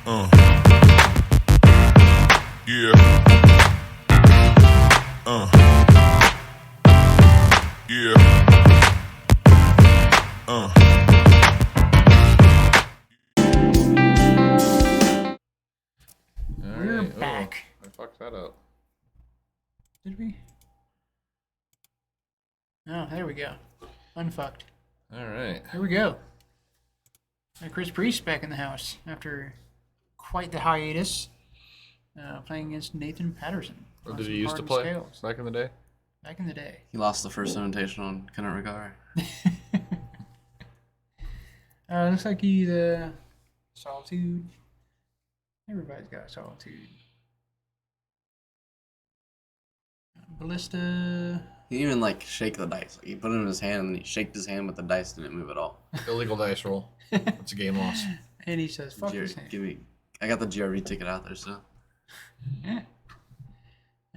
Uh, yeah. Yeah. We're Alright, back. I fucked that up. Did we? Oh, there we go. Unfucked. Alright. Here we go. Chris Priest back in the house after quite the hiatus, playing against Nathan Patterson. Or did he used to play back in the day? Back in the day. He lost the first invitational and couldn't recover. Looks like he's Solitude. Everybody's got Solitude. Ballista. He didn't even like shake the dice. Like, he put it in his hand and he shaked his hand, but the dice didn't move at all. Illegal dice roll. It's a game loss. And he says, fuck this hand. I got the GRV ticket out there, so. Yeah.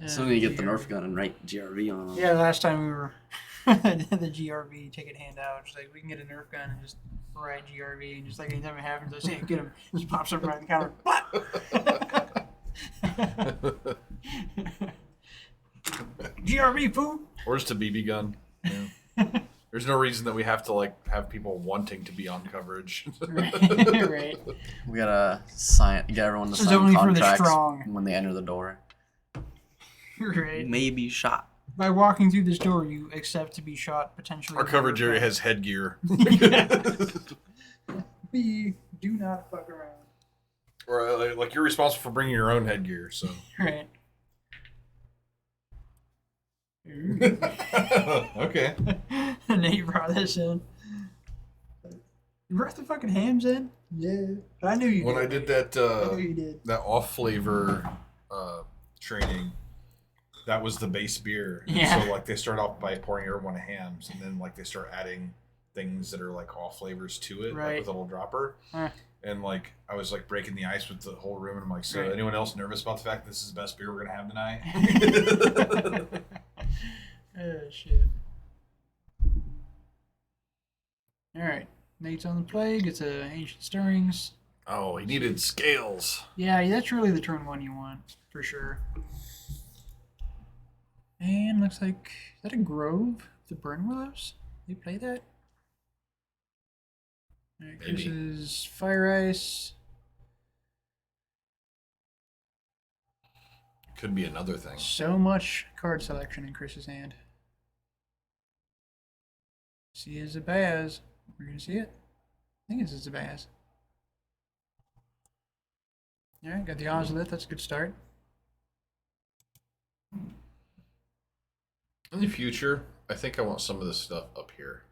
So then you get the Nerf gun and write GRV on them. Yeah, last time we were the GRV ticket handout. Just like we can get a Nerf gun and just write GRV, and just like anytime it happens, I say get him. Just pops up right on the counter. GRV fool. Or just a BB gun. Yeah. There's no reason that we have to like have people wanting to be on coverage. Right. We gotta get everyone to This is sign only for the contracts strong. when they enter the door. Right. Maybe shot. By walking through this door, you accept to be shot potentially. Our coverage area has headgear. We do not fuck around. Or like you're responsible for bringing your own headgear, so. Right. Okay. Nate brought this in. You brought the fucking hams in? Yeah. I knew you did. When I did that I knew you did. that off flavor training, that was the base beer. And Yeah. so like they start off by pouring everyone hams, and then like they start adding things that are like off flavors to it, Right. like with a little dropper. And like I was like breaking the ice with the whole room, and I'm like, so Right. anyone else nervous about the fact that this is the best beer we're gonna have tonight? Oh shit. Alright. Nate's on the play, gets ancient stirrings. Oh, he needed scales. Yeah, that's really the turn one you want, for sure. And looks like, is that a Grove? The Burn Willows? They play that? Alright, Chris Maybe. is Fire Ice. Could be another thing. So much card selection in Chris's hand. See is a Baz. We're gonna see it. I think it's a Baz. Alright, got the Ozolith, that's a good start. In the future, I think I want some of this stuff up here.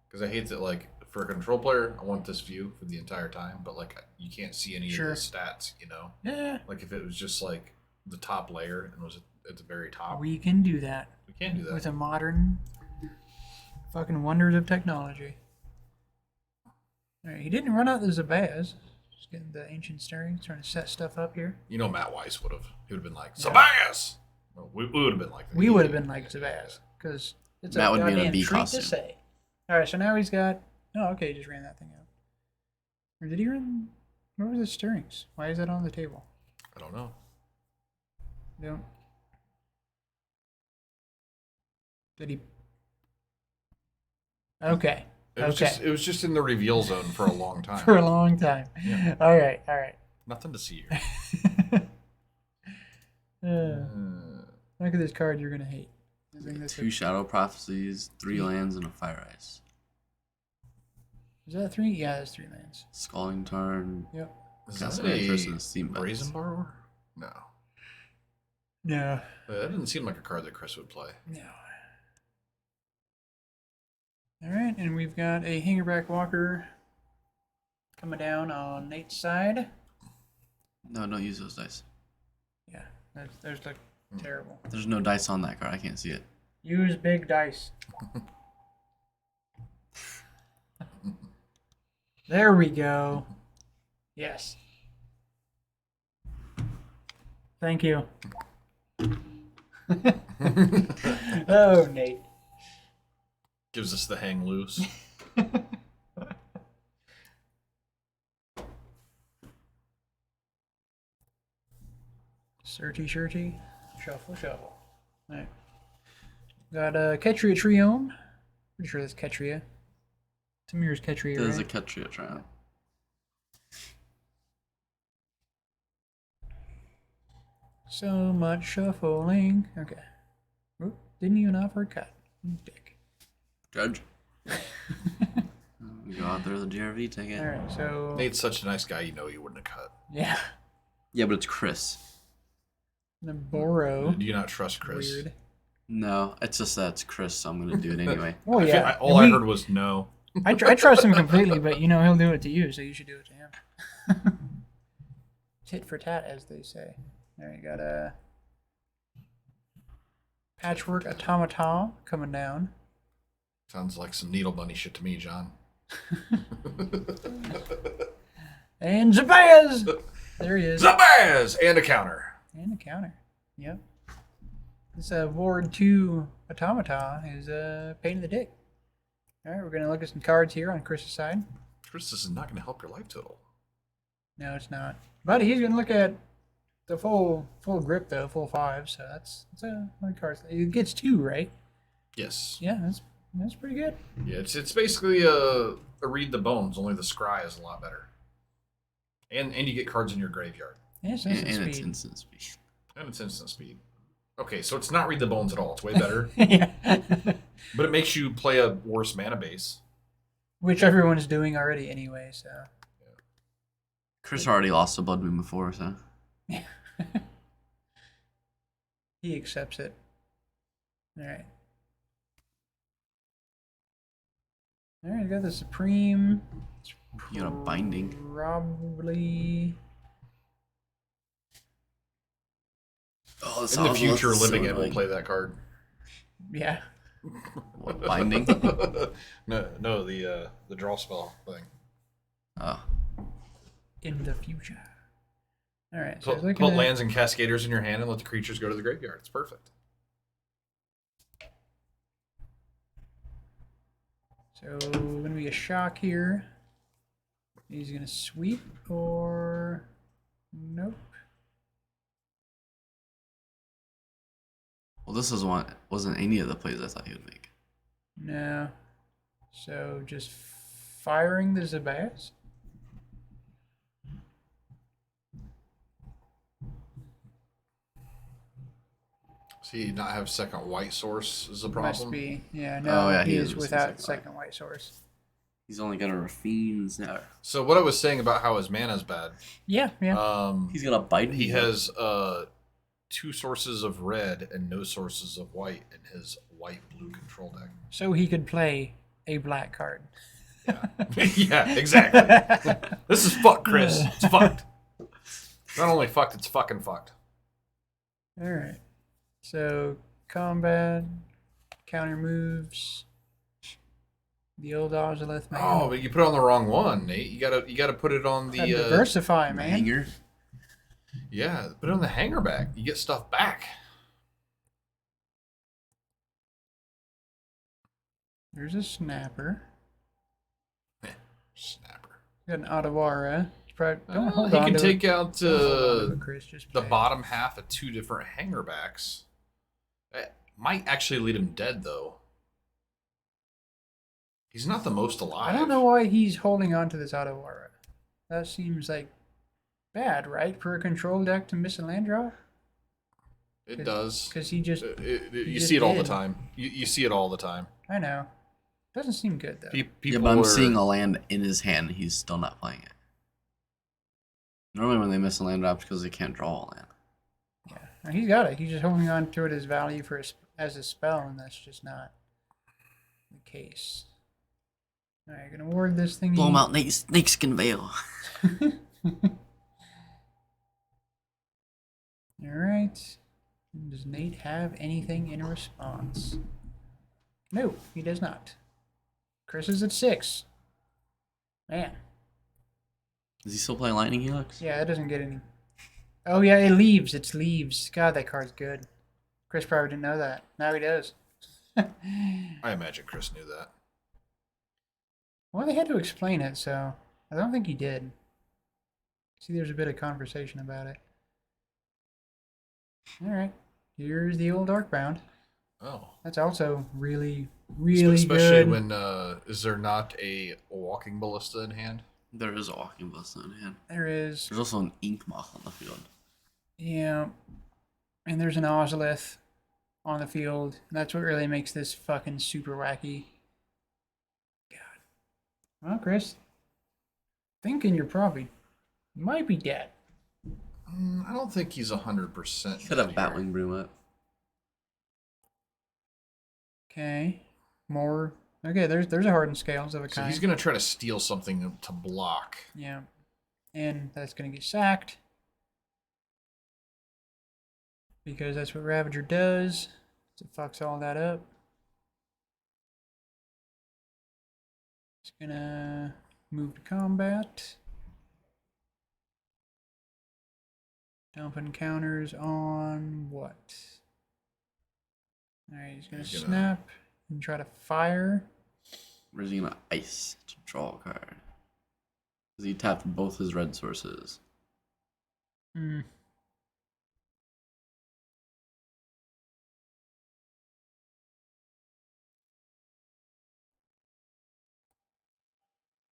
Because I hate that, like, for a control player, I want this view for the entire time, but, like, you can't see any Sure. of the stats, you know? Yeah. Like, if it was just, like, the top layer and was at the very top. We can do that. We can do that. With a modern fucking wonders of technology. Alright, he didn't run out the Zabaz. Just getting the ancient stirrings, trying to set stuff up here. You know Matt Weiss would have. He would have been like, Yeah. Zabaz! Well, we would have been like that. We would have been like Zabaz, because it's Matt a would be in a goddamn bee treat costume. to say. Alright, so now he's got... Oh, okay, he just ran that thing out. Or did he run... Where were the stirrings? Why is that on the table? I don't know. Don't... Did he... Okay. It was just in the reveal zone for a long time. For a long time. Yeah. Alright, alright. Nothing to see here. Look at this card you're gonna hate. I think that's 2 Shadow Prophecies, 3 lands, and a Fire Ice. Is that 3? Yeah, that's 3 lands. Scalding Tarn. Yep. Is that Castle Interest a and Steam Brazen Borrower? No. No. That didn't seem like a card that Chris would play. No. Alright, and we've got a Hangerback Walker coming down on Nate's side. No, don't use those dice. Yeah, there's like terrible. There's no dice on that card. I can't see it. Use big dice. There we go. Yes. Thank you. Oh, Nate. Gives us the hang loose. Shirty. Shuffle. Alright. Got Ketria Triome. Pretty sure that's Ketria. Tamir's Ketria, There's right? a Ketria trial. So much shuffling. Okay. Oop, didn't even offer a cut. Dick. Judge. Go out there with the GRV, take it. Alright, so... Nate's such a nice guy, you know he wouldn't have cut. Yeah. Yeah, but it's Chris. The Boro. Do you not trust Chris? Weird. No, it's just that it's Chris, so I'm gonna do it anyway. Oh, yeah. All I heard was no. I trust him completely, but, you know, he'll do it to you, so you should do it to him. Tit for tat, as they say. There you got a Patchwork Automaton coming down. Sounds like some Needle Bunny shit to me, John. And Zabaz! There he is. Zabaz! And a counter. And a counter. Yep. This Ward 2 Automata is a pain in the dick. Alright, we're going to look at some cards here on Chris's side. Chris, this is not going to help your life total. No, it's not. But he's going to look at the full grip, though, full 5. So that's a one card. It gets 2, right? Yes. Yeah, that's pretty good. Yeah, it's basically a read the bones, only the scry is a lot better. And you get cards in your graveyard. Yeah, it's And instant it's speed. instant speed. And it's instant speed. Okay, so it's not read the bones at all. It's way better. Yeah. But it makes you play a worse mana base. Which everyone's doing already anyway, so. Chris already lost a Blood Moon before, so. He accepts it. Alright. Alright, I got the Supreme. You got a binding. Probably. Oh, In the future, living it will play that card. Yeah. What, binding? No, the draw spell thing. Oh. In the future. Alright, so Put lands and cascaders in your hand and let the creatures go to the graveyard. It's perfect. So, gonna be a shock here. He's gonna sweep or. Nope. Well, this wasn't any of the plays I thought he would make. No. So, just firing the Zabaz. See, not have second white source is a problem. Must be. Yeah, no, Oh, yeah, he he is is without second second white source. He's only got a Raffine's now. So what I was saying about how his mana's bad. Yeah. He's got a bite. He has 2 sources of red and no sources of white in his white-blue control deck. So he could play a black card. Yeah, yeah, exactly. This is fucked, Chris. It's fucked. Not only fucked, it's fucking fucked. Alright. So, combat, counter moves, the old Ozolith man. Oh, but you put it on the wrong one, Nate. You gotta put it on the diversify, man. Hanger. yeah, put it on the hanger back. You get stuff back. There's a snapper. Snapper. Got an Otawara. Don't hold He on can to take it. out Don't hold on to it, Chris. Just the play it. bottom half of 2 different hanger backs. That might actually lead him dead, though. He's not the most alive. I don't know why he's holding on to this Otawara. That seems like bad, right? For a control deck to miss a land draw? It does. Because he just... You just see it all the did. time. You see it all the time. I know. Doesn't seem good, though. People Yeah, but I'm are- seeing a land in his hand. He's still not playing it. Normally, when they miss a land drop, because they can't draw a land. Yeah, and he's got it. He's just holding on to it as value for as a spell, and that's just not the case. All right, gonna ward this thing. Blow him out, snakes can veil. All right. Does Nate have anything in response? No, he does not. Chris is at 6. Man, Does he still play Lightning Helix? yeah, it doesn't get any. Oh yeah, it leaves. It's leaves. God, that card's good. Chris probably didn't know that. Now he does. I imagine Chris knew that. Well, they had to explain it, so I don't think he did. See, there's a bit of conversation about it. All right. Here's the old Darkbound. Oh. That's also really, really Especially good. when, is there not a walking ballista in hand? There is a walking ballista in hand. There is. There's also an ink moth on the field. Yeah. And there's an Ozolith on the field. That's what really makes this fucking super wacky. God. Well, Chris, thinking you're probably might be dead. I don't think he's 100%. Could have Batwing Broom up. Okay. More. Okay, there's a Hardened Scales of a So kind. he's going to try to steal something to block. Yeah. And that's going to get sacked. Because that's what Ravager does. It fucks all that up. It's going to move to combat. Dumping counters on what? Alright, he's going to snap and try to fire. Or is he gonna ice to draw a card? Because he tapped both his red sources. Hmm.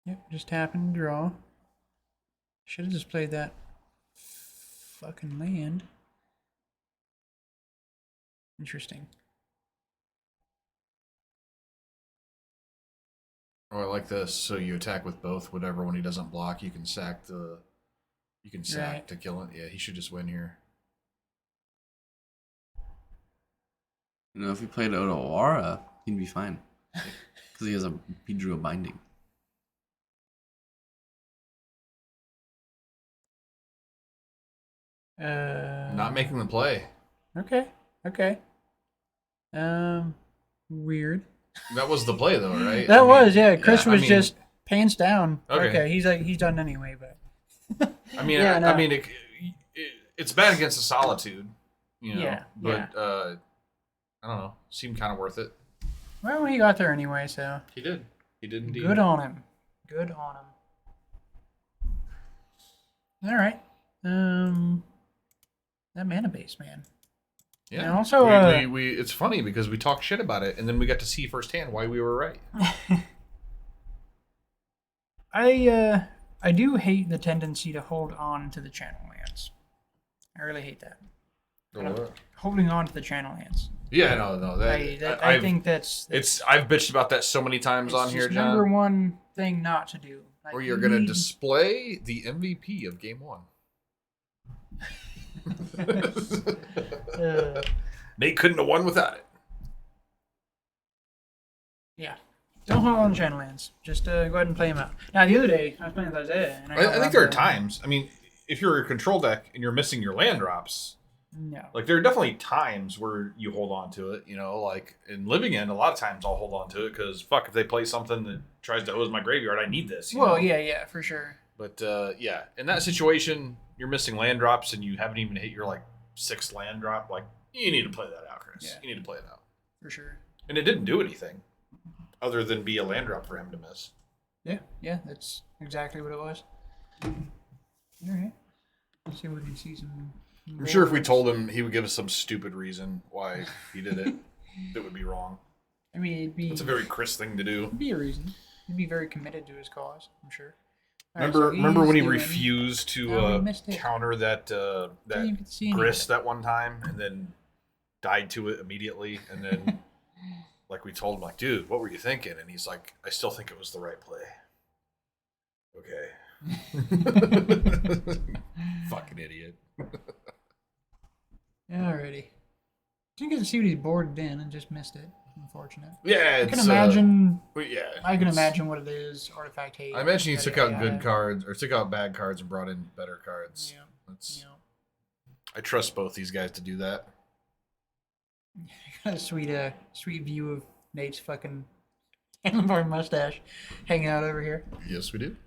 Yep, just tapping to draw. Should have just played that fucking land. Interesting. Oh, I like this. So you attack with both. Whatever one he doesn't block, you can sack Right. to kill it. Yeah, he should just win here. You know, if he played Odawara, he'd be fine. Because he drew a binding. Not making the play. Okay. Okay. Weird. That was the play, though, right? That I mean, was, yeah. Chris I was mean, just pants down. Okay. He's done anyway, but I mean, Yeah, no. I mean, it's bad against the solitude, you know. Yeah, But I don't know. Seemed kind of worth it. well, he got there anyway, so He did. He did indeed. good on him. Good on him. All right. That mana base, man. Yeah. And also, we it's funny because we talked shit about it, and then we got to see firsthand why we were right. I do hate the tendency to hold on to the channel lands. I really hate that. Holding on to the channel lands. Yeah, no. I think that's I've bitched about that so many times on it's here, just John. number one thing not to do. Like, Or you're you gonna need- display the MVP of Game 1. Nate couldn't have won without it. Yeah. Don't hold on to channel lands. Just go ahead and play them out. Now, the other day, I was playing with Isaiah. And I think there are times. I mean, if you're a control deck and you're missing your land drops, No. like there are definitely times where you hold on to it. You know, like in Living End, a lot of times I'll hold on to it because fuck, if they play something that tries to hose my graveyard, I need this. you Well, know? yeah, for sure. But yeah, in that situation, you're missing land drops and you haven't even hit your like 6th land drop. Like you need to play that out, Chris. Yeah. You need to play it out. For sure. And it didn't do anything other than be a land drop for him to miss. Yeah, that's exactly what it was. All right. Let's see if we can see some. I'm sure if we told him, he would give us some stupid reason why he did it. That would be wrong. I mean, It's a very Chris thing to do. it'd be a reason. He'd be very committed to his cause, I'm sure. All right, Remember so when he he's doing- refused Oh, we to missed it. counter that Didn't even get to see any of grist it. that one time, and then died to it immediately, and then like we told him, like, dude, what were you thinking? And he's like, I still think it was the right play. Okay. Fucking idiot. Alrighty. Didn't get to see what he's boarded in and just missed it. Unfortunate. Yeah, I it's, can imagine. yeah, I can it's- imagine what it is. Artifact hate. I imagine he took out good cards. cards or took out bad cards and brought in better cards. Yeah. That's, Yeah. I trust both these guys to do that. Got a sweet view of Nate's fucking handlebar mustache hanging out over here. Yes, we do.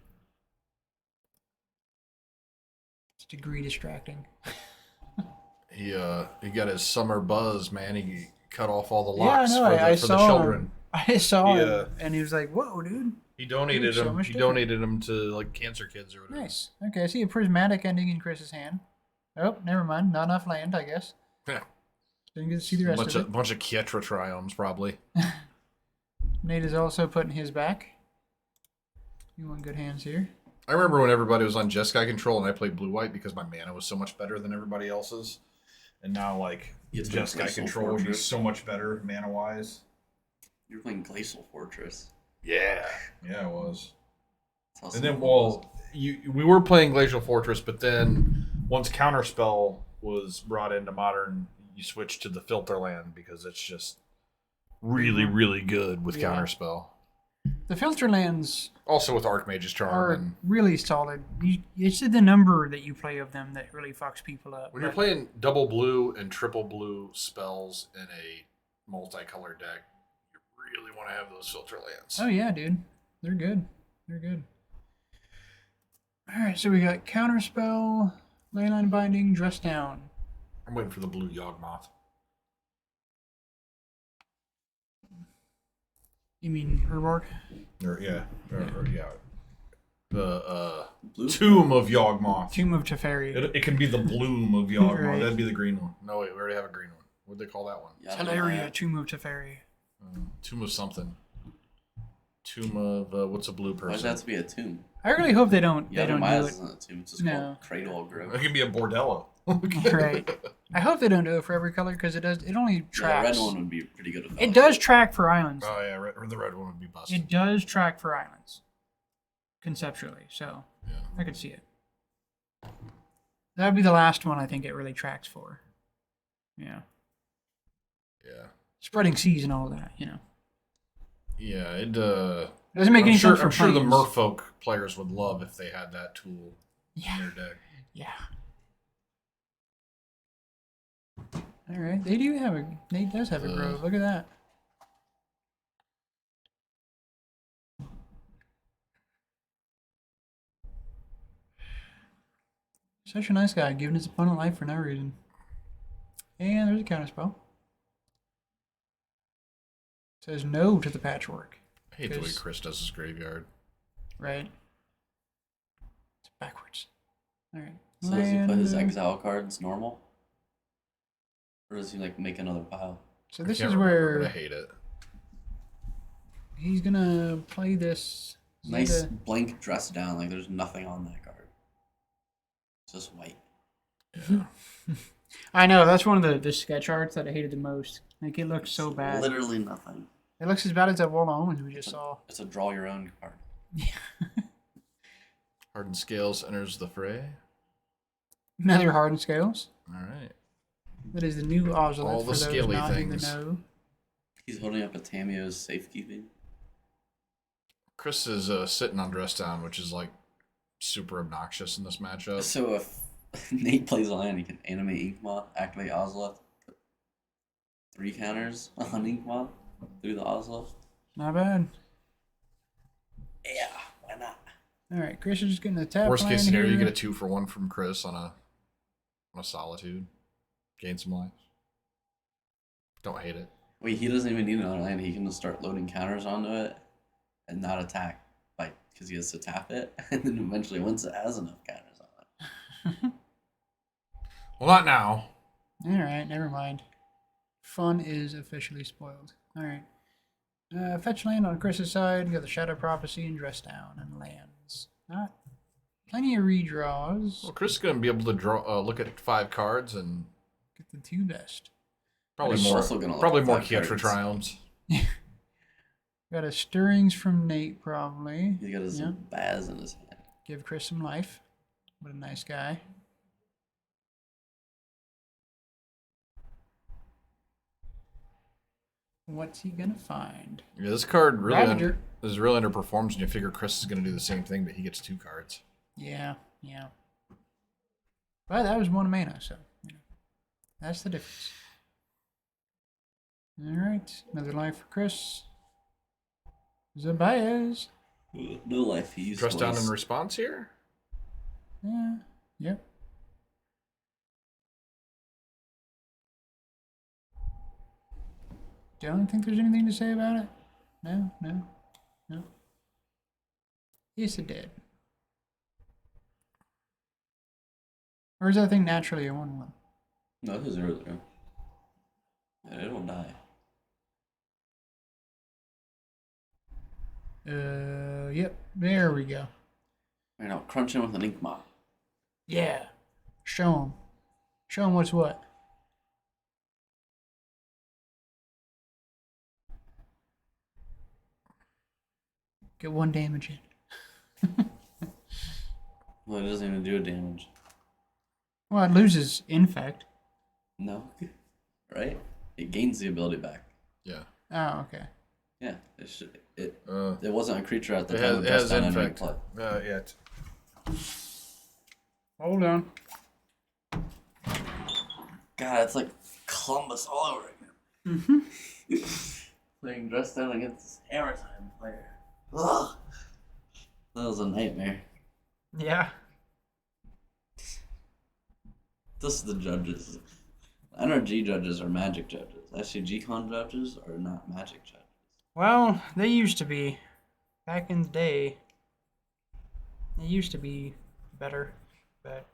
It's degree distracting. He got his summer buzz, man. He cut off all the Yeah, I locks know. I for the saw children. him. I saw Yeah. him, and he was like, "Whoa, dude, He donated so them. much He different. donated them to like cancer kids or whatever. nice." Okay, I see a prismatic ending in Chris's hand. Oh, never mind. Not enough land, I guess. Yeah. Didn't get to see the rest of it. Bunch of Kietra triomes, probably. Nate is also putting his back. You want good hands here. I remember when everybody was on Jeskai control and I played blue-white because my mana was so much better than everybody else's. And now, like, You have to play Jeskai Glacial control would be Fortress. so much better mana-wise. You're playing Glacial Fortress. Yeah. Yeah, it was. That's how And then, simple it was. well, we were playing Glacial Fortress, but then once Counterspell was brought into Modern, you switched to the Filter Land because it's just really, really good with Yeah. Counterspell. The filter lands Also with Archmage's Charm. are And really solid. It's the number that you play of them that really fucks people up. when you're but- playing double blue and triple blue spells in a multicolor deck, you really want to have those Filter Lands. Oh yeah, dude. They're good. They're good. Alright, so we got Counterspell, Leyline Binding, Dress Down. I'm waiting for the blue Yawgmoth. You mean Herborg? Or yeah. The Blue? Tomb of Yawgmoth. Tomb of Teferi. It can be the bloom of Yawgmoth. Right. That'd be the green one. No, wait, we already have a green one. What'd they call that one? Teleria, Tomb of Teferi. Tomb of something. Tomb of what's a blue Why does person? that have to be a tomb? I really hope they don't do Yavimaya it. isn't a tomb. It's just No. called Cradle of Growth. It can be a bordello. Right. I hope they don't do it for every color because it only Yeah, the tracks. red one would be pretty good. It does track for islands. Oh yeah, or the red one would be busted. It does track for islands. Conceptually, so Yeah. I could see it. That would be the last one I think it really tracks for. Yeah. Yeah. Spreading seas and all that, Yeah, it Doesn't make any sense for I'm sure the planes. Merfolk players would love if they had that tool Yeah. in their deck. Yeah. All right. They do have Nate does have a grove. Look at that. Such a nice guy, giving his opponent life for no reason. And there's a counterspell. Says no to the patchwork. I hate the way Because- Chris does his graveyard. Right. It's backwards. All right. So does he put his Land, exile cards normal? Or does he like make another pile? So I this can't is remember, where but I hate it. he's gonna play this. Nice Zeta- blank dress down, like there's nothing on that card. It's just white. Yeah. I know that's one of the sketch arts that I hated the most. Like it looks so bad. Literally nothing. It looks as bad as that Wall of Omens we just saw. It's a draw your own card. Hardened Scales enters the fray. Another Hardened Scales. All right. That is the new Ozolith All for the those scaly not in the things. know. He's holding up a Tamio's safekeeping. Chris is sitting on Dress Down, which is like super obnoxious in this matchup. So if Nate plays a land, he can animate Inkmoth, activate Ozolith, put 3 counters on Inkmoth through the Ozolith. Not bad. Yeah, why not? All right, Chris is just getting a tap. Worst case land scenario, you here. get a 2-for-1 from Chris on a Solitude. Gain some life. Don't hate it. Wait, he doesn't even need another land. He can just start loading counters onto it and not attack because he has to tap it. And then eventually, once it has enough counters on it. Well, not now. All right, never mind. Fun is officially spoiled. All right. Fetch land on Chris's side. We got the Shadow Prophecy and Dress Down and lands. Not plenty of redraws. Well, Chris is going to be able to draw, look at 5 cards and Get the 2 best. probably He's more, also gonna look probably at more 5 Kietra cards. Triumphs. Got a Stirrings from Nate, probably. He's got his Yeah. Baz in his hand. Give Chris some life. What a nice guy. What's he gonna find? Yeah, this card really Ravager. is really underperforms, and you figure Chris is going to do the same thing, but he gets 2 cards. Yeah, yeah. But that was 1 mana, so that's the difference. All right, another life for Chris. Zabayas. No life. He used Dress Down twice. in response here? Yeah. Yep. Don't think there's anything to say about it. No. Yes, it did. Or is that thing naturally a 1/1? No, it was earlier. It'll die. Yep. There we go. Right now, crunch him with an ink mop. Yeah. Show him. Show him what's what. Get 1 damage in. Well, it doesn't even do a damage. Well, it loses infect. No. Right? It gains the ability back. Yeah. Oh, okay. Yeah. It wasn't a creature at the time. It has down infect. play. Yeah. Hold on. God, it's like Columbus all over again. Mm-hmm. Playing dressed down against this Hammer Time player. Ugh. That was a nightmare. Yeah. Just the judges. NRG judges are magic judges. Actually, G-Con judges are not magic judges. Well, they used to be. Back in the day, they used to be better. But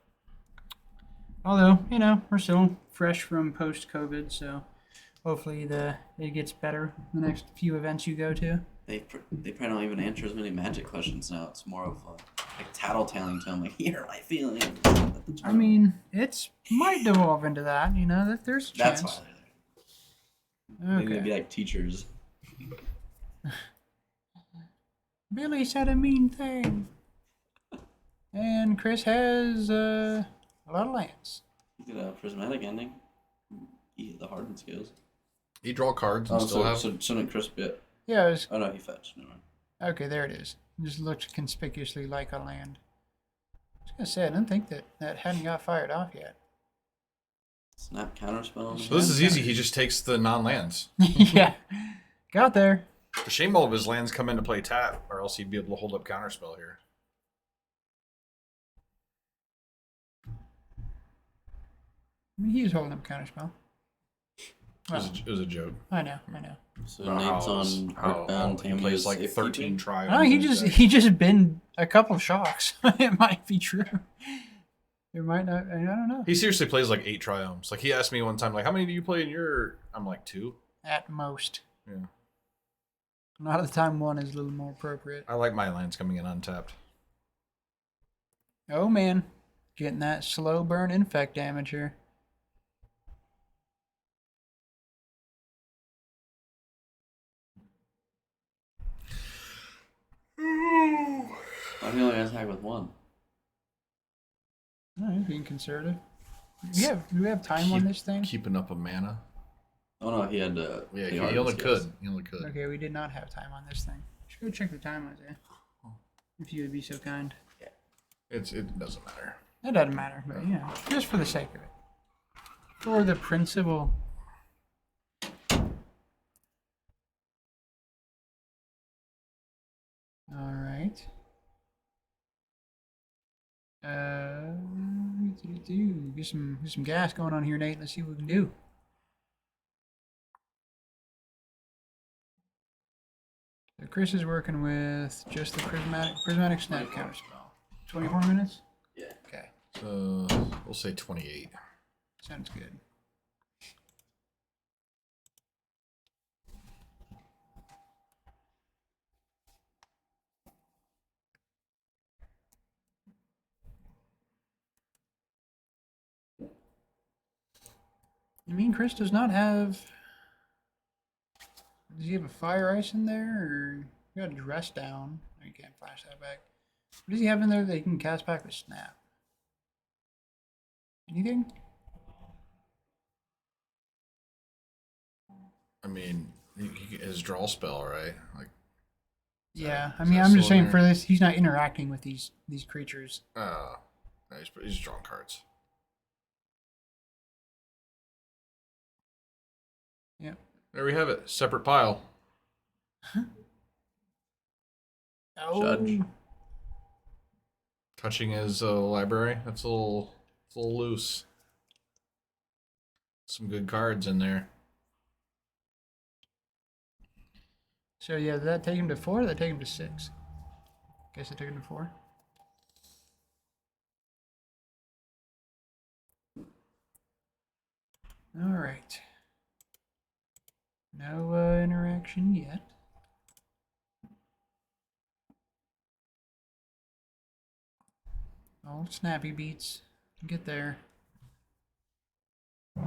although, you know, we're still fresh from post-COVID, so hopefully it gets better the next few events you go to. They probably don't even answer as many magic questions now. It's more of like tattletaling to them, like, here are my feelings. I mean, it's might devolve into that, you know, that there's a chance. That's why they're there. Maybe they'd be Okay. like teachers. Billy said a mean thing. And Chris has a lot of lands. You could have prismatic ending. The hardened skills. He draw cards and still have. So shouldn't Chris be it? Yeah, it was, Oh no, he fetched. Never mind. okay, there it is. It just looks conspicuously like a land. I was gonna say, I didn't think that hadn't got fired off yet. Snap counterspell. So this is easy. He just takes the non-lands. Yeah, got there. The shame all of his lands come into play tap, or else he'd be able to hold up counterspell here. I mean, he was holding up counterspell. It was a joke. I know. So Nate's on Earthbound. He plays like Tammy's 13 safekeeping. trials. Oh, he just been a couple shocks. It might be true. It might not. I don't know. He seriously plays like 8 triomes. Like he asked me one time, like, how many do you play in your? I'm like 2. At most. Yeah. A lot of the time, 1 is a little more appropriate. I like my lands coming in untapped. Oh man, getting that slow burn infect damage here. Why do you only attack with 1? No, he's being conservative. Do we have time on this thing? Keeping up a mana. Oh no, he had to. Yeah, the he hardened only skills. could. He only could. Okay, we did not have time on this thing. Should go check the time, Isaiah. If you would be so kind. It doesn't matter. It doesn't matter, but you know, just for the sake of it. For the principle. Alright. Get some gas going on here, Nate. Let's see what we can do. So Chris is working with just the prismatic snap counterspell. 24 minutes? Yeah. Okay. So we'll say 28. Sounds good. You mean Chris does not have... Does he have a fire ice in there, or you got a dress down? Oh, you can't flash that back. What does he have in there that he can cast back with snap? Anything? I mean, his draw spell, right? Like, Yeah, I is mean, that I'm just still in saying for there? this, he's not interacting with these creatures. no, he's drawing cards. Yep. There we have it. Separate pile. Oh. Judge. Touching his library. That's a little loose. Some good cards in there. So yeah, did that take him to 4? Or did that take him to 6? Guess it took him to 4. All right. No interaction yet. Oh, snappy beats. Get there. We're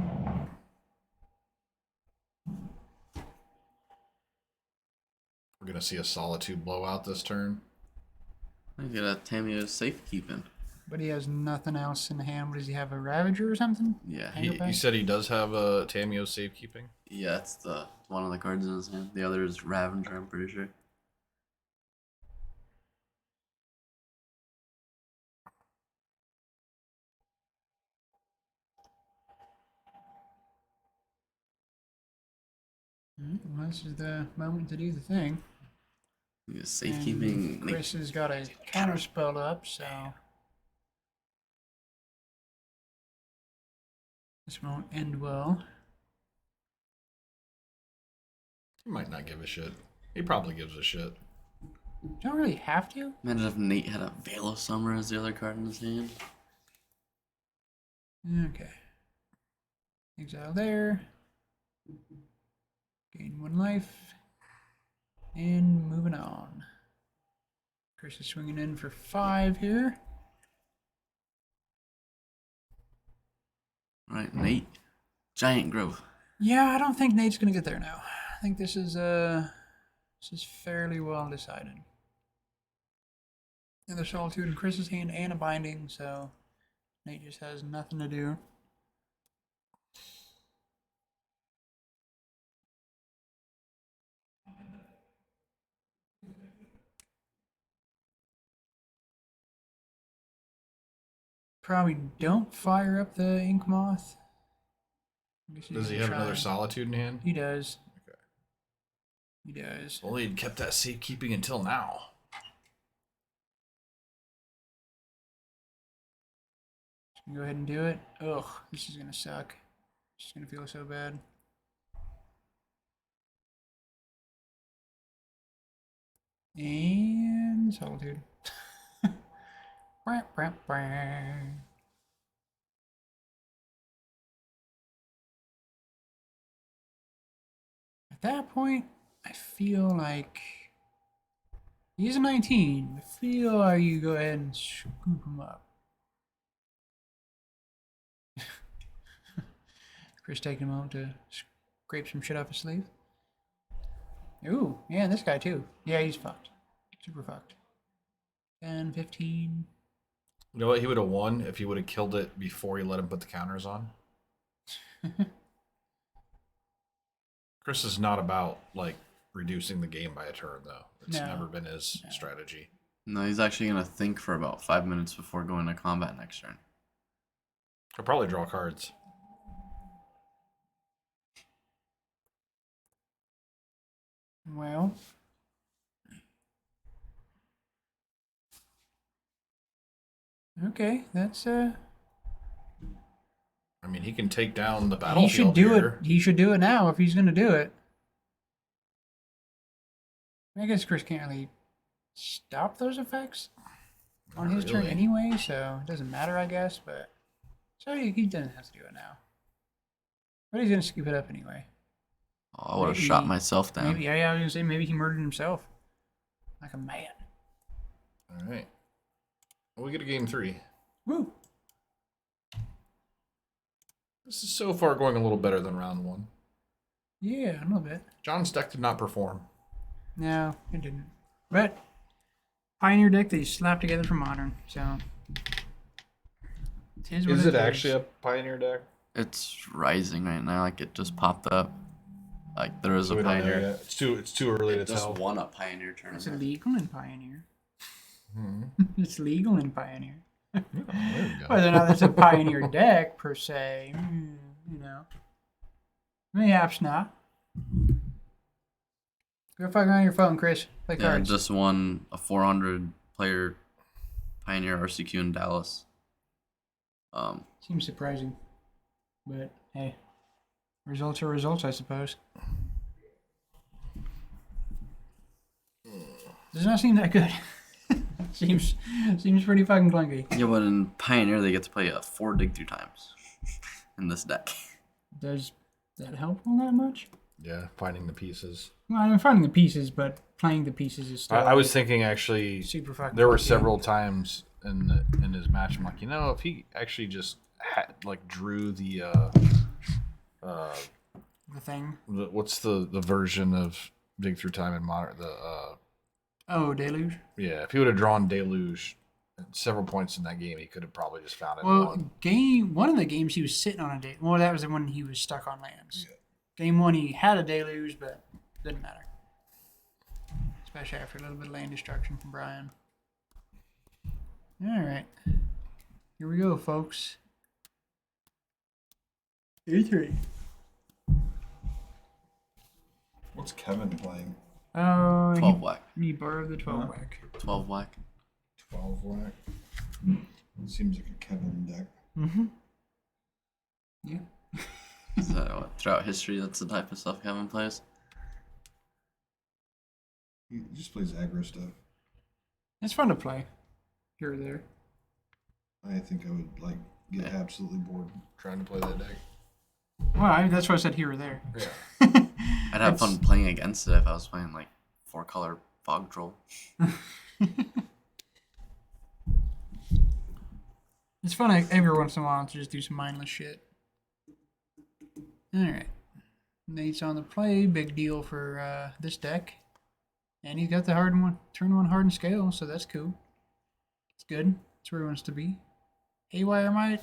gonna see a Solitude blowout this turn. I get a Tamio safekeeping. But he has nothing else in hand. What does he have? A Ravager or something? Yeah, You said he does have a Tamio safekeeping? yeah, it's the one of the cards in his hand. The other is Ravager, I'm pretty sure. Well, this is the moment to do the thing. Yeah, safekeeping. And Chris has got a counter spell up, so this won't end well. He might not give a shit. He probably gives a shit. Don't really have to. Imagine if Nate had a Veil of Summer as the other card in his hand. Okay. Exile there. Gain 1 life. And moving on. Chris is swinging in for 5 here. Right, Nate. Giant growth. Yeah, I don't think Nate's gonna get there now. I think this is fairly well decided. Another Solitude in Chris's hand and a binding, so Nate just has nothing to do. Probably don't fire up the Ink Moth. Does he have another Solitude in hand? He does. Okay. He does. Only he'd kept that safekeeping until now. Just gonna go ahead and do it. Ugh, this is gonna suck. It's gonna feel so bad. And Solitude. Brah, brah, brah. At that point, I feel like he's a 19. I feel like you go ahead and scoop him up. Chris taking a moment to scrape some shit off his sleeve. Ooh, yeah, and this guy too. Yeah, he's fucked. Super fucked. 10, 15. You know what? He would have won if he would have killed it before he let him put the counters on. Chris is not about, like, reducing the game by a turn, though. It's never been his strategy. No, he's actually going to think for about 5 minutes before going to combat next turn. He'll probably draw cards. Well. Okay, that's I mean, he can take down the he battlefield should do here. it. He should do it now if he's gonna do it. I guess Chris can't really stop those effects on his turn anyway, so it doesn't matter, I guess. But so he doesn't have to do it now. But he's gonna scoop it up anyway. Oh, I would have shot myself down. Maybe I was gonna say maybe he murdered himself, like a man. All right. Well, we get a game 3. Woo! This is so far going a little better than round 1. Yeah, a little bit. John's deck did not perform. No, it didn't. But Pioneer deck they slapped together for Modern, so. Is it actually a Pioneer deck? It's rising right now. Like, it just popped up. Like, there is So a we don't know Pioneer. yet. It's too early to It just tell. won a Pioneer It's tournament. illegal in Pioneer. Hmm. It's legal in Pioneer. There we go. Whether or not it's a Pioneer deck per se, you know. Perhaps not. Go fuck around your phone, Chris. Play Yeah, cards. just won a 400 player Pioneer RCQ in Dallas. Seems surprising. But hey. Results are results, I suppose. Does not seem that good. seems pretty fucking clunky. Yeah, but in Pioneer they get to play 4 dig through times in this deck. Does that help all that much? Yeah, finding the pieces. Well, I'm finding the pieces, but playing the pieces is still. I was thinking actually, super fucking. there were fun game. several times in his match. I'm like, if he actually just drew the The thing. what's the version of Dig Through Time in modern Oh, Deluge. yeah, if he would have drawn Deluge at several points in that game, he could have probably just found it. Well, one of the games he was sitting on a deluge. Well, that was the one he was stuck on lands. Yeah. Game 1 he had a deluge, but didn't matter. Especially after a little bit of land destruction from Brian. All right, here we go, folks. E3. What's Kevin playing? Oh, 12 whack. He borrowed the 12 Huh? whack. 12 whack. 12 whack. Seems like a Kevin deck. Mm-hmm. Yeah. Is that what, throughout history, that's the type of stuff Kevin plays? He just plays aggro stuff. It's fun to play. Here or there. I think I would get absolutely bored. Trying to play that deck. Well, that's why I said here or there. Yeah. I'd have fun playing against it if I was playing like 4-color Fog Troll. It's fun every once in a while to just do some mindless shit. Alright. Nate's on the play. Big deal for this deck. And he's got the turn 1 hardened scale, so that's cool. It's good. It's where he wants to be. Haywire might.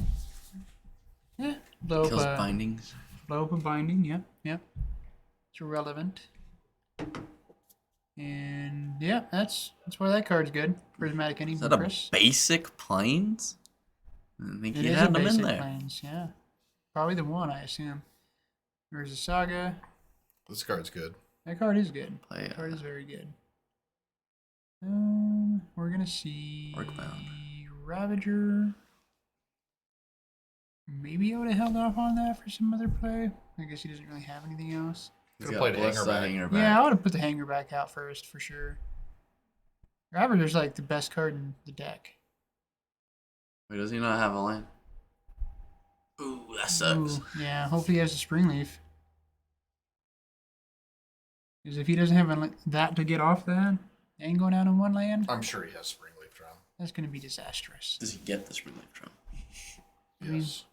Yeah. Blow Kills up bindings. a binding, yep. It's irrelevant. And yeah, that's why that card's good. Prismatic Ending Is from that a Chris. basic planes? I think It he is had a them in basic there. planes, yeah. Probably the one, I assume. There's a Saga. This card's good. That card is good. Play, That card is very good. We're gonna see Workbound. Ravager. Maybe I would have held off on that for some other play. I guess he doesn't really have anything else. Could have played hanger back. Yeah, I would have put the hanger back out first for sure. Ravager's like the best card in the deck. Wait, does he not have a land? Ooh, that sucks. Ooh, yeah, hopefully he has a Springleaf. Because if he doesn't have that to get off that, and going out on one land, I'm sure he has Springleaf Drum. that's going to be disastrous. Does he get the Springleaf Drum? Yes.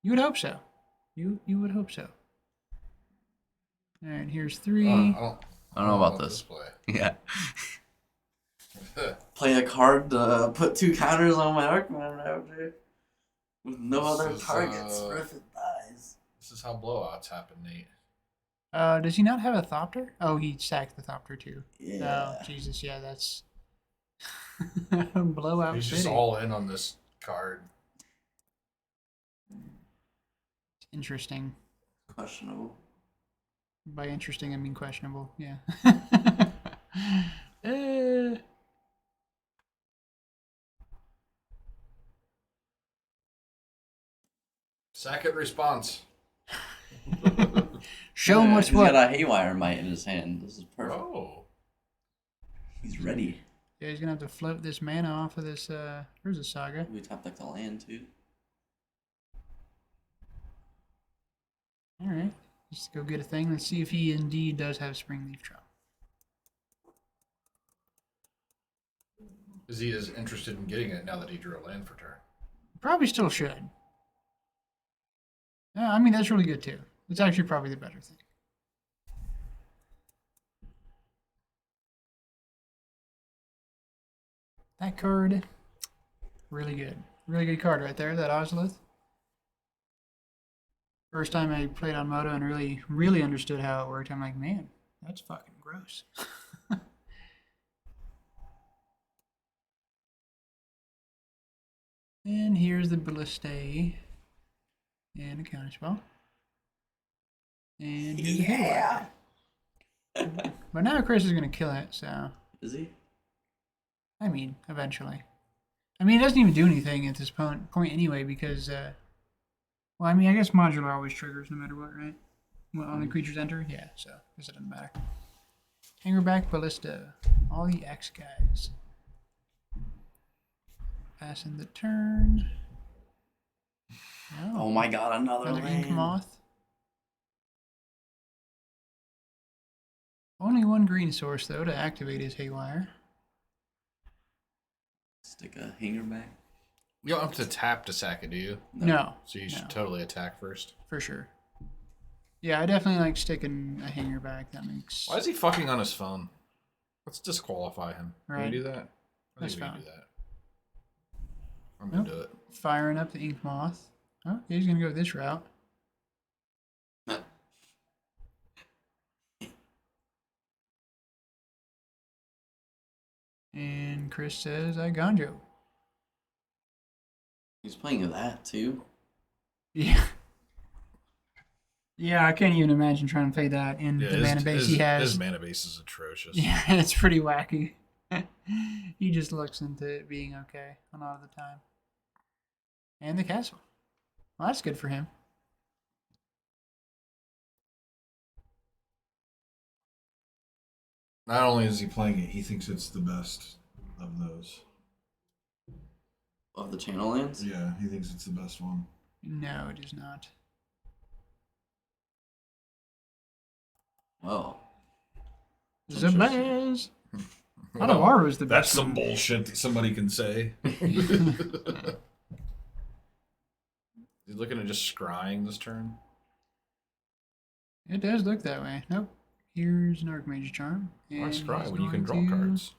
You would hope so. You would hope so. All right, here's 3. I don't know about this. play. Yeah. Play a card to put 2 counters on my Arcman Ravager with no other This is, targets. Or if it dies. This is how blowouts happen, Nate. Does he not have a Thopter? Oh, he sacked the Thopter too. Yeah. Oh, Jesus, yeah, that's blowout He's city. just all in on this card. Interesting. Questionable. By interesting, I mean questionable. Yeah. Eh. Second response. Show him what's he's what. got a Haywire Might in his hand. This is perfect. Oh. He's ready. Yeah, he's gonna have to float this mana off of this. There's a Saga. We tapped like the land too. All right, just go get a thing. Let's see if he indeed does have Springleaf Drum. Is he as interested in getting it now that he drew a land for turn? Probably still should. I mean, that's really good too. It's actually probably the better thing. That card, really good. Really good card right there, that Ozolith. First time I played on Moto and really understood how it worked. I'm like, man, that's fucking gross. And here's the Ballista and a counterspell. And here's the Haywire. But now Chris is going to kill it, so. Is he? I mean, eventually. I mean, it doesn't even do anything at this point anyway because, well, I mean, I guess modular always triggers no matter what, right? Well, on the creatures enter? Yeah, so I guess it doesn't matter. Hangerback, Ballista, all the X guys. Passing the turn. Oh my god, another Another land. Ink Moth. Only one green source, though, to activate his Haywire. Stick a hanger back. You don't have to tap to sack it, do you? No. So you should No. totally attack first. For sure. Yeah, I definitely like sticking a hanger back. That makes... Why is he fucking on his phone? Let's disqualify him. Can Right. we do that? I That's think we can fine. do that. I'm gonna Nope. do it. Firing up the Ink Moth. Oh, he's going to go this route. And Chris says, I Ganjo. He's playing with that too. Yeah. Yeah, I can't even imagine trying to play that in the mana base he has. His mana base is atrocious. Yeah, it's pretty wacky. He just looks into it being okay a lot of the time. And the castle. Well, that's good for him. Not only is he playing it, he thinks it's the best of those. Of the channel lands? Yeah, he thinks it's the best one. No, it is not. Well, Zabaz! Well, Adawara is the that's best some one. bullshit that somebody can say. He's looking at just scrying this turn. It does look that way. Nope. Here's an Archmage Charm. Why and scry he's when you can draw going to cards?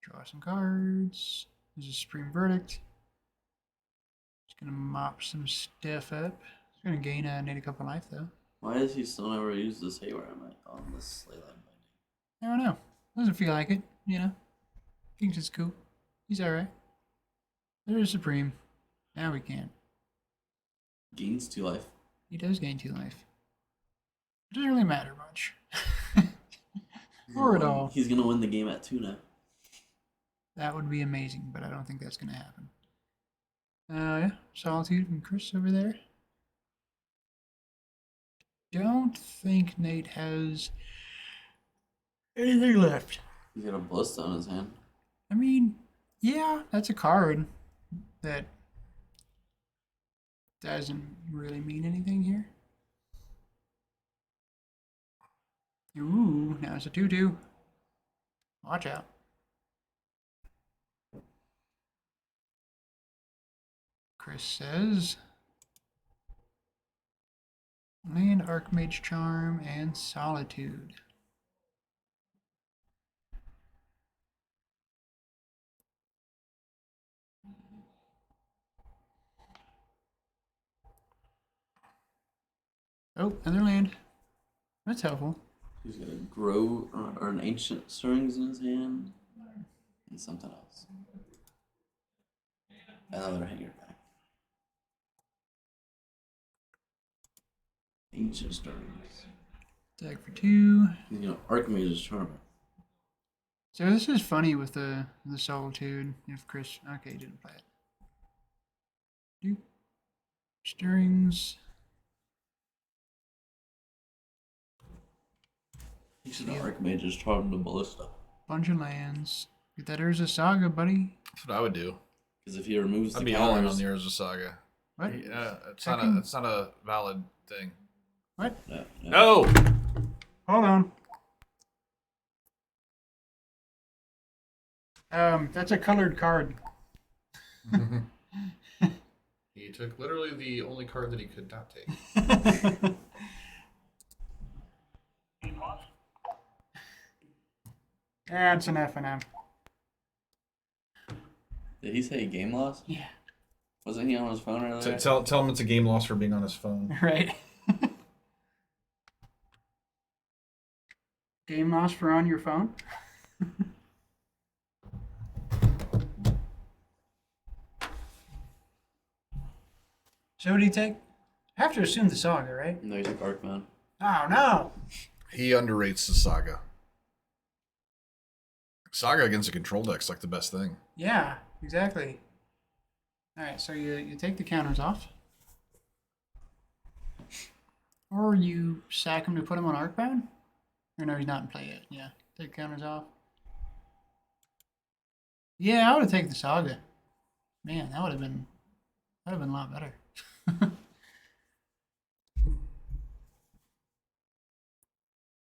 Draw some cards. There's a Supreme Verdict. Just gonna mop some stuff up. It's gonna gain need a couple life though. why does he still never use this haywire on this Leyline binding? I don't know. Doesn't feel like it, you know. Thinks it's cool. He's alright. There's Supreme. Now we can't. Gains 2 life. He does gain 2 life. It doesn't really matter much. Or at all. He's gonna win the game at 2 now. That would be amazing, but I don't think that's gonna happen. Yeah. Solitude and Chris over there. Don't think Nate has anything left. He's got a Ballista on his hand. I mean, yeah, that's a card that doesn't really mean anything here. Ooh, now it's a 2-2. Watch out. Chris says, land Archmage Charm and Solitude. Oh, another land. That's helpful. He's got a Grow or an Ancient Stirrings in his hand. And something else. Another hanger back. Ancient Stirrings. Attack for 2. He's gonna Archmage's Charm. So this is funny with the Solitude. If Chris, okay, he didn't play it. Doop. Stirrings. He should Archmage's Charm the Ballista. Bunch of lands. Get that Urza Saga, buddy. That's what I would do. Because if he removes I'd the be all in counters, on the Urza Saga. What? It's not a valid thing. What? No! Hold on. That's a colored card. He took literally the only card that he could not take. Yeah, it's an FNM. Did he say game loss? Yeah. Wasn't he on his phone earlier? Tell him it's a game loss for being on his phone. Right. Game loss for on your phone? So what do you take? I have to assume the Saga, right? No, he took Archman. Oh, no. He underrates the Saga. Saga against a control deck's like the best thing. Yeah, exactly. All right, so you take the counters off. Or you sack him to put him on Arcbound? Or no, he's not in play yet. Yeah, take counters off. Yeah, I would have taken the Saga. Man, that would have been a lot better.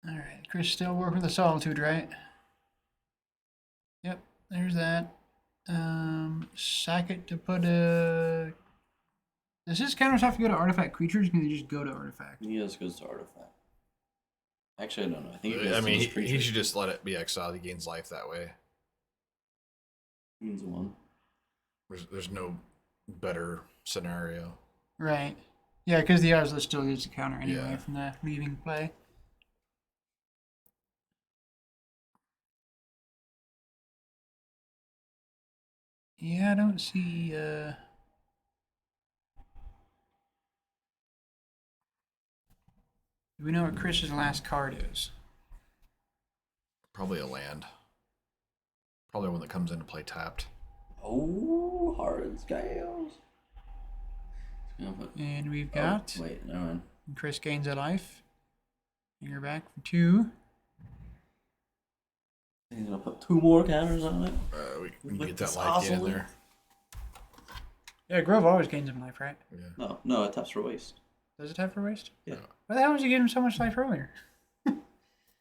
Alright, Chris still working with the solitude, right? Yep, there's that. Sack it to put a... Does this counter have to go to artifact creatures? Can they just go to artifact? He just goes to artifact. Actually, I don't know. I think it goes I to mean, just he creature. should just let it be exiled. He gains life that way. Means 1. There's no better scenario. Right. Yeah, because the Ozla still gets a counter anyway Yeah. from the leaving play. Yeah, I don't see... Do we know what Chris's last card is? Probably a land. Probably one that comes into play tapped. Oh, hard scales. And we've got... Wait, never mind. Chris gains a life. Bring her back for 2. He's gonna put 2 more counters on it. We can With get this that life gain in oscillate? there. Yeah, Grove always gains him life, right? Yeah. No, it taps for waste. Does it have for waste? Yeah. Why the hell did you give him so much life earlier?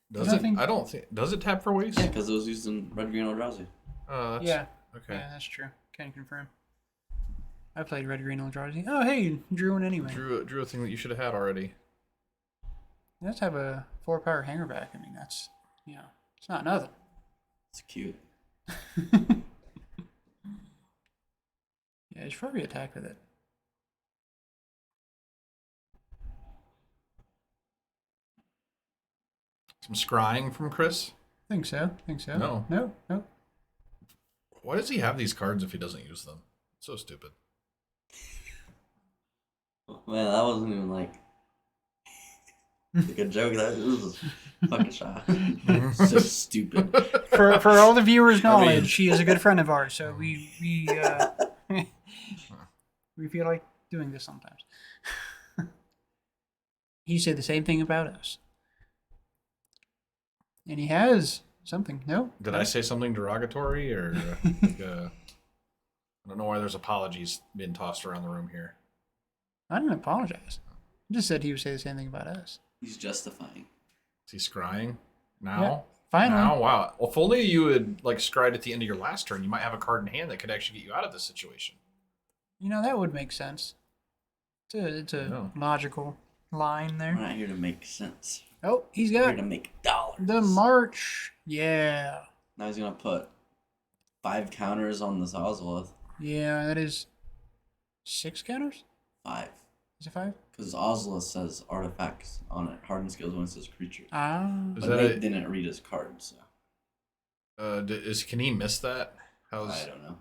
Does Nothing- it? I don't think. Does it tap for waste? Yeah, because it was used in Red Green Eldrazi. That's, Yeah. Okay. Yeah, that's true. Can confirm. I played Red Green Eldrazi. Oh, hey, drew one anyway. Drew a thing that you should have had already. Let's have a 4-power hanger back. I mean, that's, it's not nothing. It's cute. Yeah, you should probably attack with it. Some scrying from Chris. Think so. No. No. Why does he have these cards if he doesn't use them? So stupid. Man, that wasn't even like a joke. That was a fucking shot. So stupid. For all the viewers' I mean- knowledge, she is a good friend of ours, so we we feel like doing this sometimes. He said the same thing about us. And he has something. No? Did I say something derogatory or? I don't know why there's apologies being tossed around the room here. I didn't apologize. I just said he would say the same thing about us. He's justifying. Is he scrying now? Yeah, finally. Now, wow. Well, if only you had like scryed at the end of your last turn, you might have a card in hand that could actually get you out of this situation. That would make sense. It's a No. logical line We're there. not here to make sense. Oh, he's We're got here to make dollars. the March. Yeah. Now he's gonna put 5 counters on this Ozolith. Yeah, that is 6 counters? 5. Is it 5? Because Ozolith says artifacts on it. Hardened skills when it says creature. Ah. Is But that Nate a- didn't read his card, so Can he miss that? I don't know.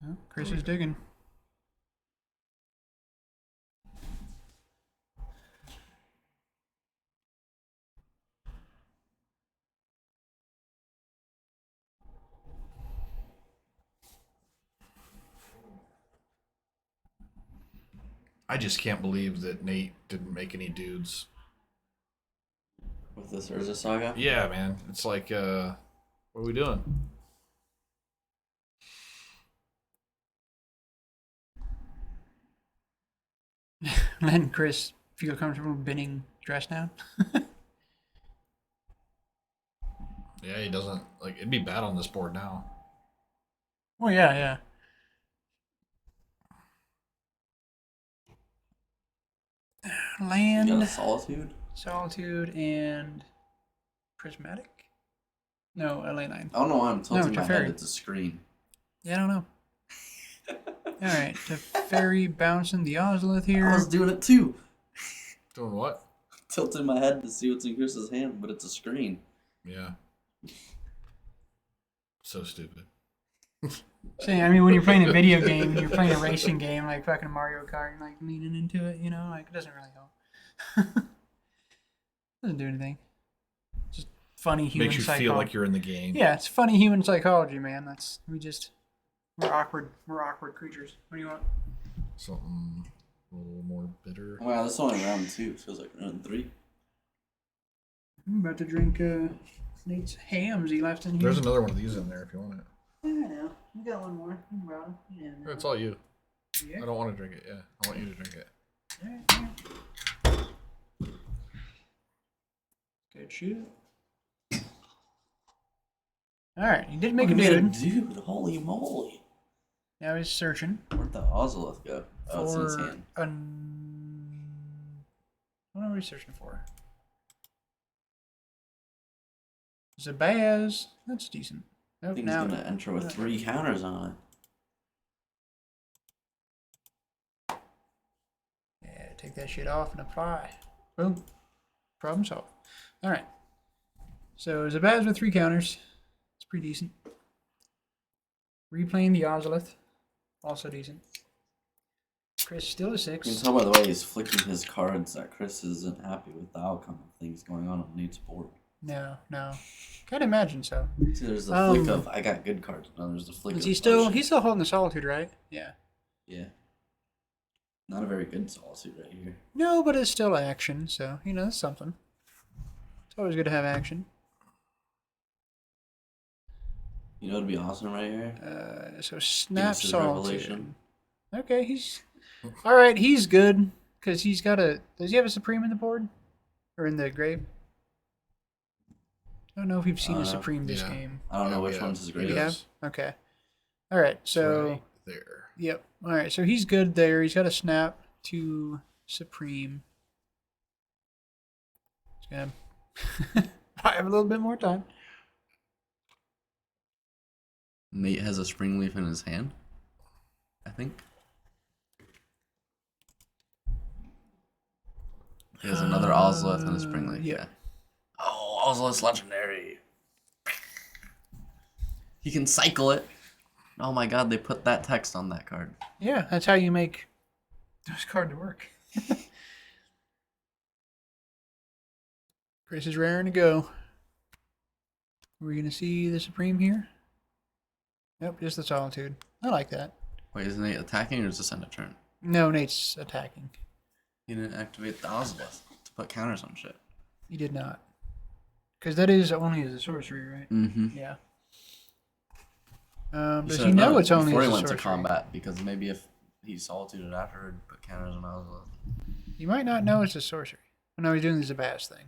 Oh, Chris is digging. I just can't believe that Nate didn't make any dudes. With this Urza Saga? Yeah, man. It's like, what are we doing? Letting Chris feel comfortable binning dress now. Yeah, he doesn't like. It'd be bad on this board now. Oh yeah. You got a Land, Solitude? and prismatic. No, LA 9. I don't know why I'm tilting my Teferi. head at the screen. Yeah, I don't know. All right, Teferi bouncing the Ozolith here. I was doing it too. Doing what? Tilting my head to see what's in Chris's hand, but it's a screen. Yeah. So stupid. See, I mean, when you're playing a video game, you're playing a racing game like fucking Mario Kart, like leaning into it, like it doesn't really help. Doesn't do anything. Just funny human Makes you psychology. feel like you're in the game. Yeah, it's funny human psychology, man. We're awkward creatures. What do you want? Something a little more bitter. Wow, this is only round 2. Feels like round 3. I'm about to drink Nate's hams he left in here. There's another one of these in there if you want it. Yeah, I know. You got one more. You brought it. Yeah. It's all you. Yeah. I don't want to drink it. Yeah, I want you to drink it. Good shoot. Alright, he did make Look a at dude. that dude. Holy moly. Now he's searching Where'd the Ozolith go? Oh, it's in his for hand. what are we searching for? Zabaz. That's decent. I Nope, think he's now. gonna enter with 3 counters on it. Yeah, take that shit off and apply. Boom. Problem solved. Alright. So Zabaz with 3 counters. It's pretty decent. Replaying the Ozolith. Also decent. Chris still a You 6. can tell by the way he's flicking his cards that Chris isn't happy with the outcome of things going on Nate's board. No. Can't imagine so. See, there's the flick of I got good cards. No, there's the flick Is of he still? oh, shit. He's still holding the Solitude, right? Yeah. Yeah. Not a very good solitude right here. No, but it's still action, so that's something. It's always good to have action. You know what'd be awesome right here? So snap us his Solitude. revelation. Okay, he's all right. He's good because he's got a. Does he have a Supreme in the board or in the grave? I don't know if we've seen a Supreme this game. I don't know Yeah, which yeah. one's his You greatest. have? Okay. All right. So. Right there. Yep. All right. So he's good there. He's got a snap to Supreme. He's gonna. I have a little bit more time. Nate has a spring leaf in his hand, I think. He has another Ozolith and a spring leaf. yeah. Yeah. Oh, Ozolith's legendary. He can cycle it. Oh my god, they put that text on that card. Yeah, that's how you make those cards to work. Chris is raring to go. Are we gonna see the Supreme here? Nope, just the Solitude. I like that. Wait, is Nate attacking or is this end of turn? No, Nate's attacking. He didn't activate the Ozolith to put counters on shit. He did not. Because that is only as a sorcery, right? Mm-hmm. Yeah. Does he know it's only before as he a went to sorcery? combat? Because maybe if he solituded after, he'd put counters on Ozolith. You might not know it's a sorcery. Oh, no, he's doing the Zabaz thing.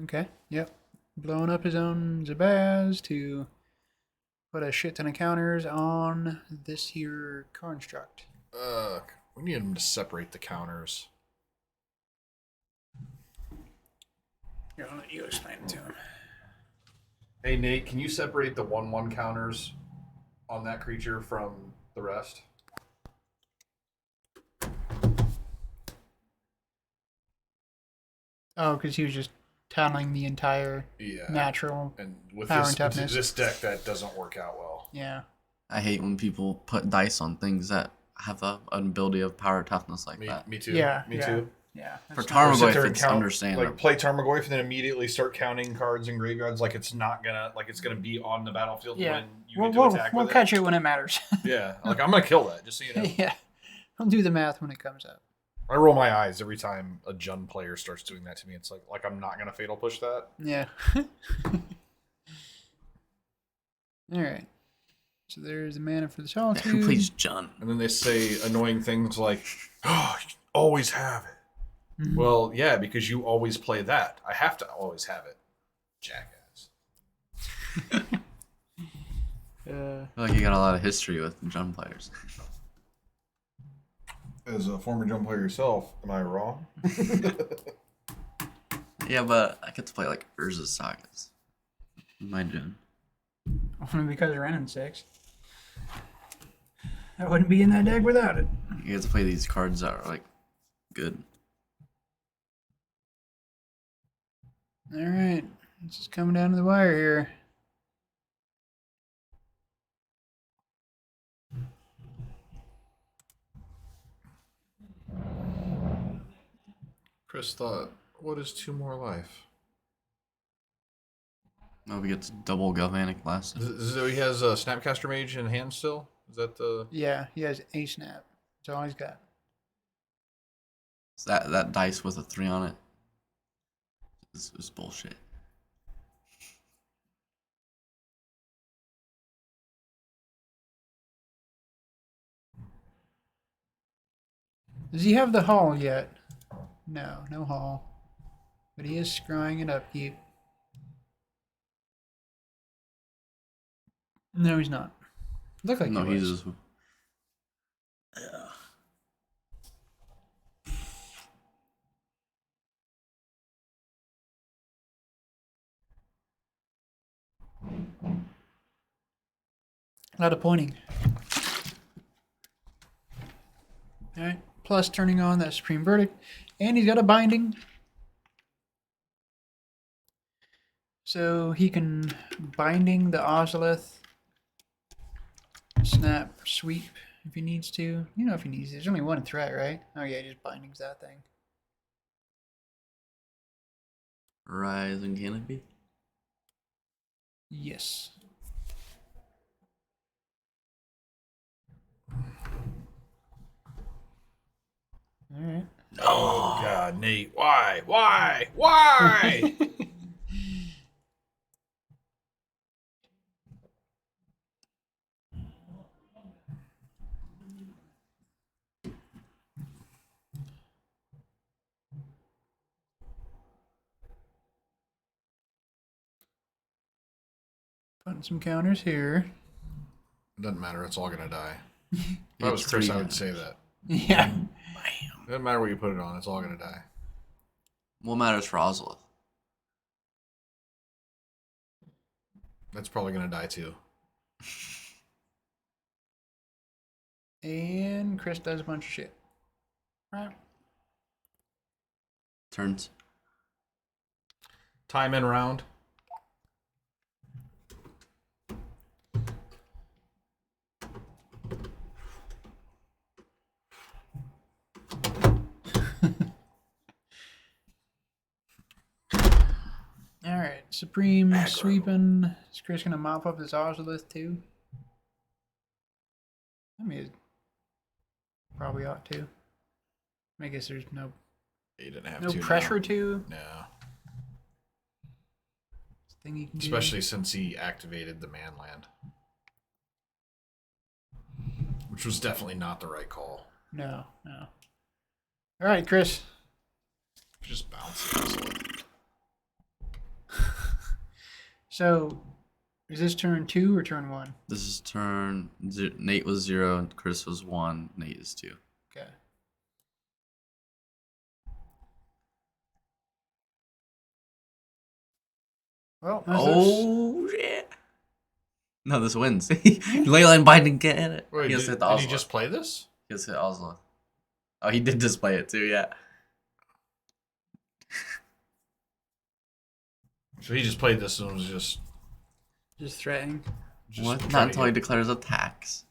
Okay, yep. Blowing up his own Zabaz to put a shit ton of counters on this here construct. We need him to separate the counters. Here, I'll let you explain it to him. Hey Nate, can you separate the 1/1 counters on that creature from the rest? Oh, because he was just tattling the entire Yeah. natural. And with Power this and toughness. this deck, that doesn't work out well. Yeah. I hate when people put dice on things that have an ability of power toughness like that. Me too. Yeah, Me yeah. too. Yeah. For that's not- Or sit Tarmogoyf, there and it's count, understandable. like play Tarmogoyf and then immediately start counting cards in graveyards like it's not gonna it's gonna be on the battlefield Yeah. when you We'll, get to we'll, attack we'll with catch it when it matters. it. Yeah, like I'm gonna kill that, just so you know. Yeah. We'll do the math when it comes up. I roll my eyes every time a Jund player starts doing that to me. It's like I'm not gonna fatal push that. Yeah. All right. So there's the mana for the Solitude. Who plays Jun? And then they say annoying things like, "Oh, you always have it." Well, yeah, because you always play that. I have to always have it, jackass. I feel like you got a lot of history with Jun players. As a former jump player yourself, am I wrong? Yeah, but I get to play like Urza's Sagas. My Jun. Only because Renan's 6. I wouldn't be in that deck without it. You get to play these cards that are like good. All right. It's just coming down to the wire here. Chris thought, "What is 2 more life?" Oh, we get to double Galvanic Blast. So he has a Snapcaster Mage in hand still. Is that the? Yeah, he has a snap. That's all he's got. So that dice with a 3 on it is bullshit. Does he have the haul yet? No, no haul. But he is scrying at upkeep. No, he's not. Look like No, he was. he's. Yeah. A lot of pointing. Alright, plus turning on that Supreme Verdict. And he's got a binding. So he can binding the Ozolith. Snap, sweep if he needs to. You know if he needs to. There's only one threat, right? Oh yeah, just bindings that thing. Rise and Canopy. Yes. Alright. Oh God, Nate, why? Why? Putting some counters here. It doesn't matter. It's all gonna die. If I was It's Chris, three I would counters. say that. Yeah. It doesn't matter what you put it on. It's all gonna die. What matters for Ozolith? That's probably gonna die too. And Chris does a bunch of shit. Right. Turns. Time in round. Alright, Supreme sweeping. Is Chris gonna mop up this Ozolith too? I mean, probably ought to. I guess there's no You didn't have no to. pressure now. to. No. Thing he can Especially since he activated the man land. Which was definitely not the right call. do. No, no. Alright, Chris. Just bounce it. So, is this turn 2 or turn 1? This is turn. Nate was 0 and Chris was 1. Nate is 2. Okay. Well, that's Oh shit! No, this wins. Leyline binding can't hit it. Wait, He has did, hit the did he Ozolith. just play this? He has hit Ozolith. Oh, he did display it too. Yeah. So he just played this and was just threatening. What? trying Not to until he get- declares attacks.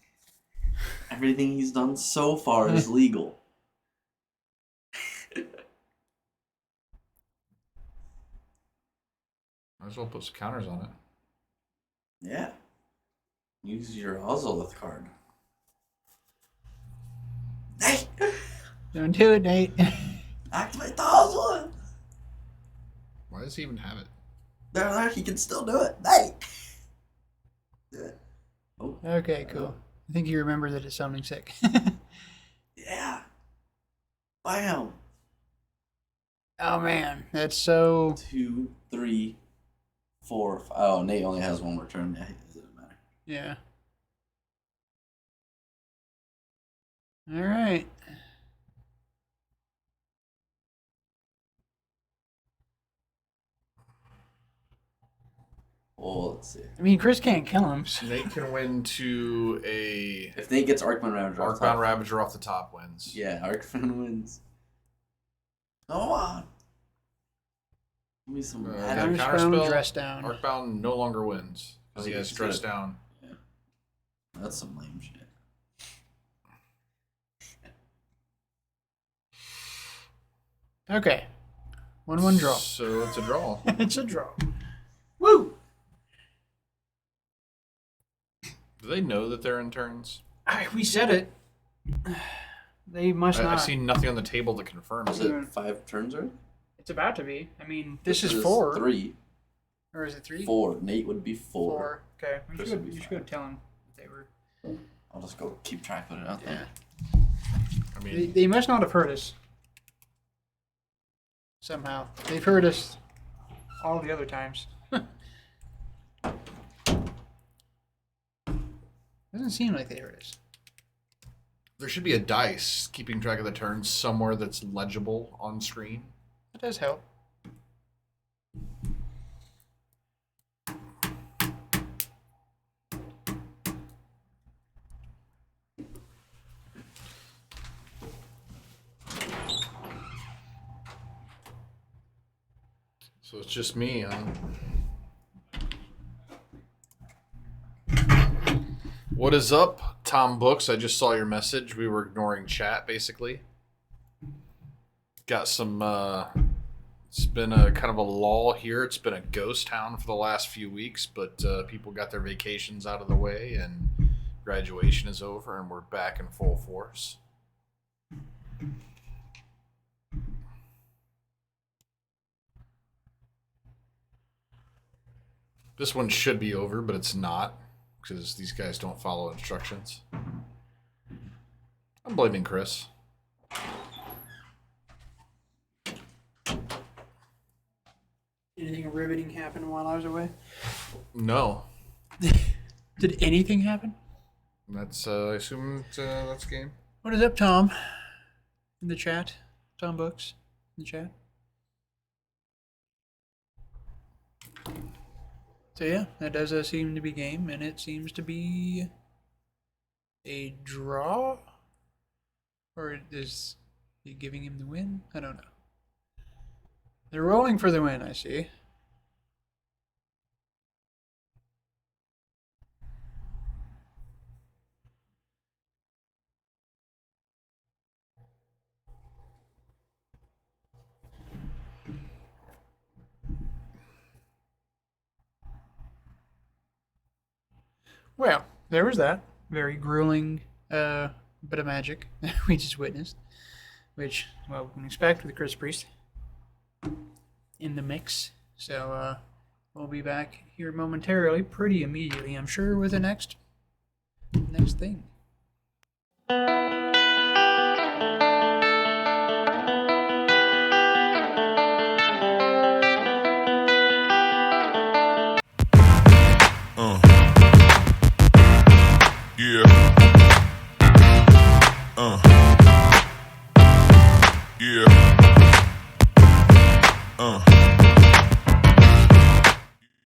Everything he's done so far is legal. Might as well put some counters on it. Yeah. Use your Ozolith card. Nate! Don't do it, Nate. Activate the Ozolith! Why does he even have it? There, he can still do it. Nate! Do it. Oh, Okay, cool. I think you remember that it's sounding sick. yeah. Bam! Oh man, that's so. 2, 3, 4. Oh, Nate only has one more turn. Yeah, it doesn't matter. Yeah. All right. Oh, let's see. I mean, Chris can't kill him. So. Nate can win to a If Nate gets Arcbound Ravager off the Arcbound top- Ravager off the top wins. Yeah, Arcbound wins. Come on. Give me some Okay. magic. Counterspell, Counterspell, dress down. Arcbound no longer wins Oh, because he he has gets dress it. down. That's some lame shit. Okay. 1-1 draw. So it's a draw. It's a draw. Woo! Do they know that they're in turns? We said it. They must not. I've seen nothing on the table that confirms Is it. it 5 turns already? It's about to be. I mean, this is is 4. 3. Or is it 3? 4. Nate would be 4. 4. Okay. You Chris should, would be you should go 5. tell him if they were. I'll just go keep track of it out there. Yeah. I mean, They must not have heard us. Somehow. They've heard us all the other times. Doesn't seem like they heard us. there should be a dice keeping track of the turns somewhere that's legible on screen. That does help. So it's just me, huh? What is up, Tom Books? I just saw your message. We were ignoring chat, basically. Got some, it's been a kind of a lull here. It's been a ghost town for the last few weeks, but people got their vacations out of the way and graduation is over and we're back in full force. This one should be over, but it's not because these guys don't follow instructions. I'm blaming Chris. Anything riveting happen while I was away? No. Did anything happen? That's, I assume that's game. What is up, Tom? In the chat? Tom Books? In the chat? So yeah, that does seem to be game, and it seems to be a draw? Or is he giving him the win? I don't know. They're rolling for the win, I see. Well, there was that very grueling bit of magic that we just witnessed, which, well, we can expect with Chris Priest in the mix. So we'll be back here momentarily, pretty immediately, I'm sure, with the next thing.